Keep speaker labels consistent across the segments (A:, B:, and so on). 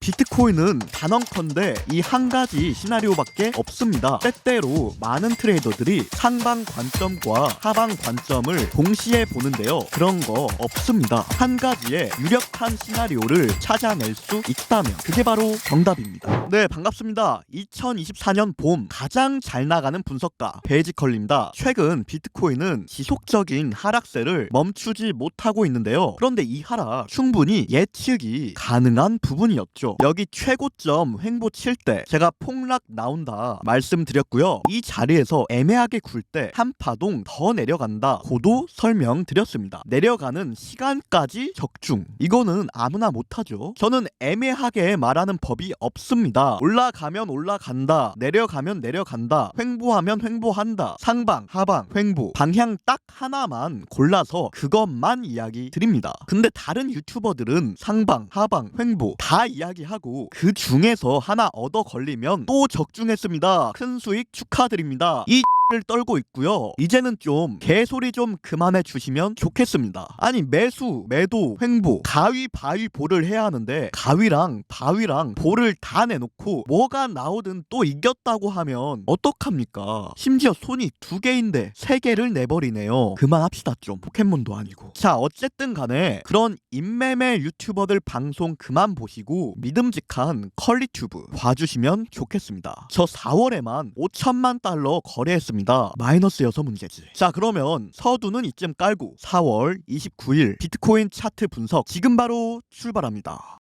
A: 비트코인은 단언컨대 이 한 가지 시나리오밖에 없습니다. 때때로 많은 트레이더들이 상방 관점과 하방 관점을 동시에 보는데요. 그런 거 없습니다. 한 가지의 유력한 시나리오를 찾아낼 수 있다면 그게 바로 정답입니다. 네, 반갑습니다. 2024년 봄 가장 잘 나가는 분석가 베이지컬입니다. 최근 비트코인은 지속적인 하락세를 멈추지 못하고 있는데요. 그런데 이 하락 충분히 예측이 가능한 부분이었죠. 여기 최고점 횡보 칠 때 제가 폭락 나온다 말씀드렸고요. 이 자리에서 애매하게 굴 때 한 파동 더 내려간다 고도 설명드렸습니다. 내려가는 시간까지 적중, 이거는 아무나 못하죠. 저는 애매하게 말하는 법이 없습니다. 올라가면 올라간다, 내려가면 내려간다, 횡보하면 횡보한다, 상방 하방 횡보, 방향 딱 하나만 골라서 그것만 이야기 드립니다. 근데 다른 유튜버들은 상방 하방 횡보 다 이야기하고 그 중에서 하나 얻어 걸리면 또 적중했습니다. 큰 수익 축하드립니다. 이 를 떨고 있고요. 이제는 좀 개소리 좀 그만해 주시면 좋겠습니다. 아니, 매수 매도 횡보 가위 바위 보를 해야 하는데 가위랑 바위랑 보를 다 내놓고 뭐가 나오든 또 이겼다고 하면 어떡합니까? 심지어 손이 2개인데 3개를 내버리네요. 그만합시다 좀. 포켓몬도 아니고. 자, 어쨌든 간에 그런 인매매 유튜버들 방송 그만 보시고 믿음직한 컬리튜브 봐주시면 좋겠습니다. 저 4월에만 5천만 달러 거래했습니다. 마이너스여서 문제지. 자, 그러면 서두는 이쯤 깔고 4월 29일 비트코인 차트 분석 지금 바로 출발합니다.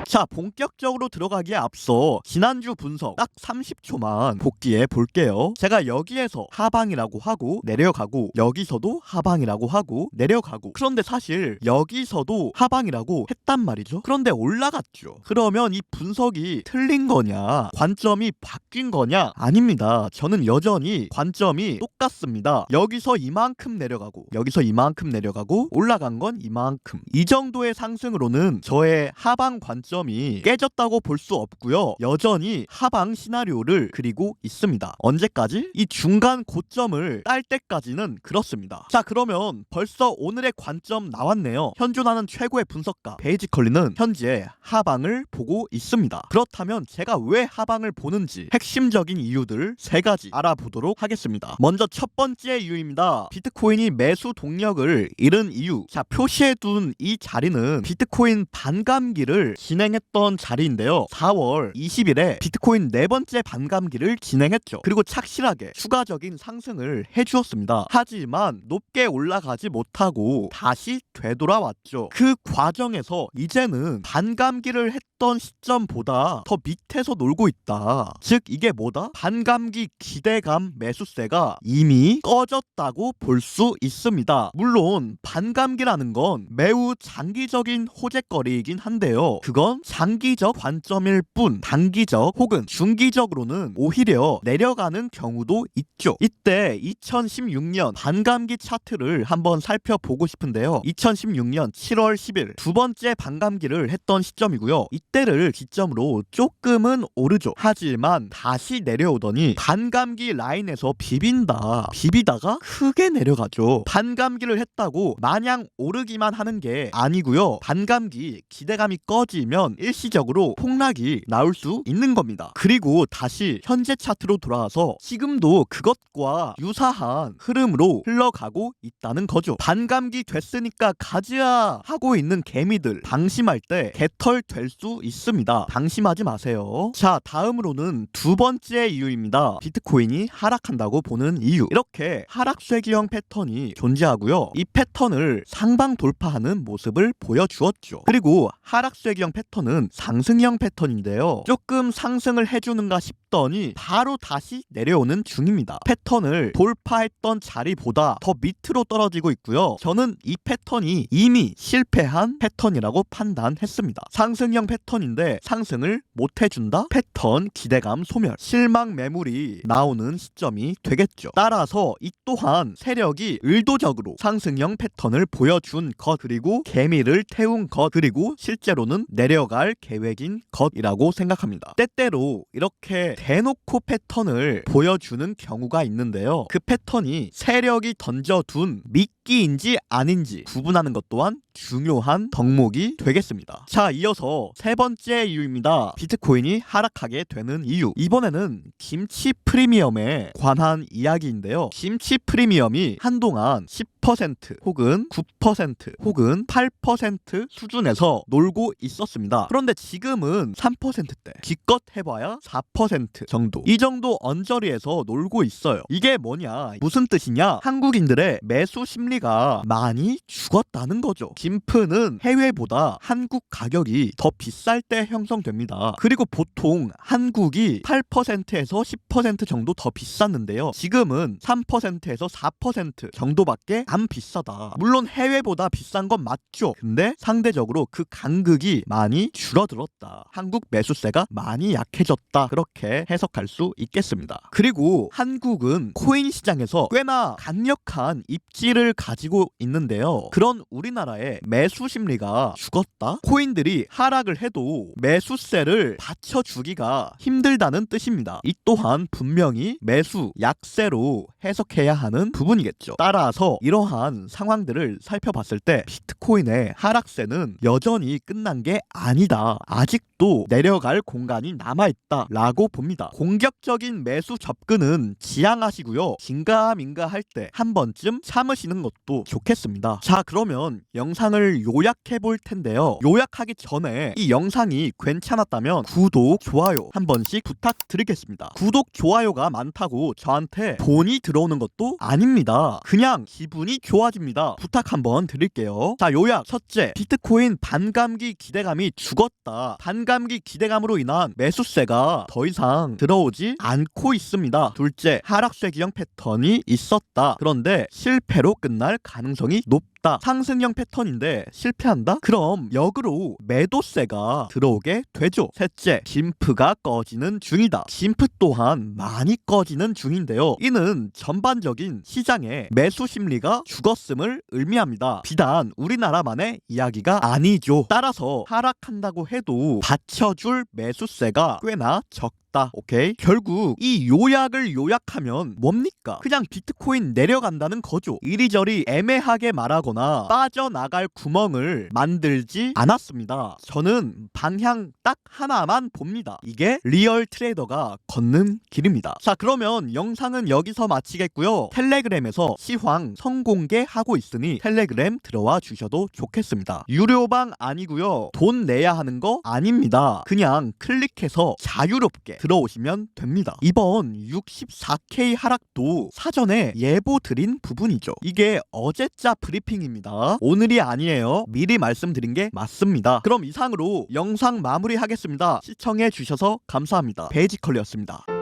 A: 자, 본격적으로 들어가기에 앞서 지난주 분석 딱 30초만 복귀해 볼게요. 제가 여기에서 하방이라고 하고 내려가고 여기서도 하방이라고 하고 내려가고, 그런데 사실 여기서도 하방이라고 했단 말이죠. 그런데 올라갔죠. 그러면 이 분석이 틀린 거냐, 관점이 바뀐 거냐? 아닙니다. 저는 여전히 관점이 똑같습니다. 여기서 이만큼 내려가고 여기서 이만큼 내려가고 올라간 건 이만큼, 이 정도의 상승으로는 저의 하방 관점 이 깨졌다고 볼 수 없고요. 여전히 하방 시나리오를 그리고 있습니다. 언제까지? 이 중간 고점을 딸 때까지는 그렇습니다. 자, 그러면 벌써 오늘의 관점 나왔네요. 현존하는 최고의 분석가 베이지컬리는 현재 하방을 보고 있습니다. 그렇다면 제가 왜 하방을 보는지 핵심적인 이유들 3가지 알아보도록 하겠습니다. 먼저 첫 번째 이유입니다. 비트코인이 매수 동력을 잃은 이유. 자, 표시해둔 이 자리는 비트코인 반감기를 진행했던 자리인데요. 4월 20일에 비트코인 4번째 반감기를 진행했죠. 그리고 착실하게 추가적인 상승을 해주었습니다. 하지만 높게 올라가지 못하고 다시 되돌아왔죠. 그 과정에서 이제는 반감기를 했던 시점보다 더 밑에서 놀고 있다. 즉 이게 뭐다? 반감기 기대감 매수세가 이미 꺼졌다고 볼 수 있습니다. 물론 반감기라는 건 매우 장기적인 호재거리이긴 한데요. 그건 장기적 관점일 뿐 단기적 혹은 중기적으로는 오히려 내려가는 경우도 있죠. 이때 2016년 반감기 차트를 한번 살펴보고 싶은데요. 2016년 7월 10일 2번째 반감기를 했던 시점이고요. 이때를 기점으로 조금은 오르죠. 하지만 다시 내려오더니 반감기 라인에서 비비다가 크게 내려가죠. 반감기를 했다고 마냥 오르기만 하는 게 아니고요. 반감기 기대감이 꺼지면 일시적으로 폭락이 나올 수 있는 겁니다. 그리고 다시 현재 차트로 돌아와서 지금도 그것과 유사한 흐름으로 흘러가고 있다는 거죠. 반감기 됐으니까 가자 하고 있는 개미들 방심할 때 개털 될 수 있습니다. 방심하지 마세요. 자, 다음으로는 2번째 이유입니다. 비트코인이 하락한다고 보는 이유. 이렇게 하락쇄기형 패턴이 존재하고요. 이 패턴을 상방 돌파하는 모습을 보여주었죠. 그리고 하락쇄기형 패턴은 상승형 패턴인데요. 조금 상승을 해주는가 싶더니 바로 다시 내려오는 중입니다. 패턴을 돌파했던 자리보다 더 밑으로 떨어지고 있고요. 저는 이 패턴이 이미 실패한 패턴이라고 판단했습니다. 상승형 패턴 패턴인데 상승을 못 해준다? 패턴 기대감 소멸, 실망 매물이 나오는 시점이 되겠죠. 따라서 이 또한 세력이 의도적으로 상승형 패턴을 보여준 것, 그리고 개미를 태운 것, 그리고 실제로는 내려갈 계획인 것이라고 생각합니다. 때때로 이렇게 대놓고 패턴을 보여주는 경우가 있는데요. 그 패턴이 세력이 던져둔 미끼인지 아닌지 구분하는 것 또한 중요한 덕목이 되겠습니다. 자, 이어서 세 번째 이유입니다. 비트코인이 하락하게 되는 이유. 이번에는 김치 프리미엄에 관한 이야기인데요. 김치 프리미엄이 한동안 10% 혹은 9% 혹은 8% 수준에서 놀고 있었습니다. 그런데 지금은 3%대, 기껏 해봐야 4% 정도, 이 정도 언저리에서 놀고 있어요. 이게 뭐냐, 무슨 뜻이냐, 한국인들의 매수 심리가 많이 죽었다는 거죠. 김프는 해외보다 한국 가격이 더 비쌀 때 형성됩니다. 그리고 보통 한국이 8%에서 10% 정도 더 비쌌는데요. 지금은 3%에서 4% 정도밖에 안 비싸다. 물론 해외보다 비싼 건 맞죠. 근데 상대적으로 그 간극이 많이 줄어들었다. 한국 매수세가 많이 약해졌다. 그렇게 해석할 수 있겠습니다. 그리고 한국은 코인 시장에서 꽤나 강력한 입지를 가지고 있는데요. 그런 우리나라의 매수 심리가 죽었다? 코인들이 하락을 해도 매수세를 받쳐주기가 힘들다는 뜻입니다. 이 또한 분명히 매수 약세로 해석해야 하는 부분이겠죠. 따라서 이러한 상황들을 살펴봤을 때 비트코인의 하락세는 여전히 끝난 게 아니다. 아직도 내려갈 공간이 남아있다 라고 봅니다. 공격적인 매수 접근은 지양하시고요. 긴가민가 할 때 한 번쯤 참으시는 것도 좋겠습니다. 자, 그러면 영상을 요약해 볼 텐데요. 요약하기 전에 이 영상이 괜찮았다면 구독, 좋아요 한 번씩 부탁드리겠습니다. 구독, 좋아요가 많다고 저한테 돈이 들어오는 것도 아닙니다. 그냥 기분이 좋아집니다. 부탁 한번 드릴게요. 자, 요약. 첫째, 비트코인 반감기 기대감이 죽었다. 반감기 기대감으로 인한 매수세가 더 이상 들어오지 않고 있습니다. 둘째, 하락세 기형 패턴이 있었다. 그런데 실패로 끝날 가능성이 높다. 상승형 패턴인데 실패한다? 그럼 역으로 매도세가 들어오게 되죠. 셋째, 김프가 꺼지는 중이다. 김프 또한 많이 꺼지는 중인데요. 이는 전반적인 시장의 매수 심리가 죽었음을 의미합니다. 비단 우리나라만의 이야기가 아니죠. 따라서 하락한다고 해도 받쳐줄 매수세가 꽤나 적다. 오케이? 결국 이 요약을 요약하면 뭡니까? 그냥 비트코인 내려간다는 거죠. 이리저리 애매하게 말하거나 빠져나갈 구멍을 만들지 않았습니다. 저는 방향 딱 하나만 봅니다. 이게 리얼 트레이더가 걷는 길입니다. 자, 그러면 영상은 여기서 마치겠고요. 텔레그램에서 시황 선공개하고 있으니 텔레그램 들어와 주셔도 좋겠습니다. 유료방 아니고요. 돈 내야 하는 거 아닙니다. 그냥 클릭해서 자유롭게 들어오시면 됩니다. 이번 64K 하락도 사전에 예보 드린 부분이죠. 이게 어제자 브리핑입니다. 오늘이 아니에요. 미리 말씀드린 게 맞습니다. 그럼 이상으로 영상 마무리하겠습니다. 시청해 주셔서 감사합니다. 베이지컬리였습니다.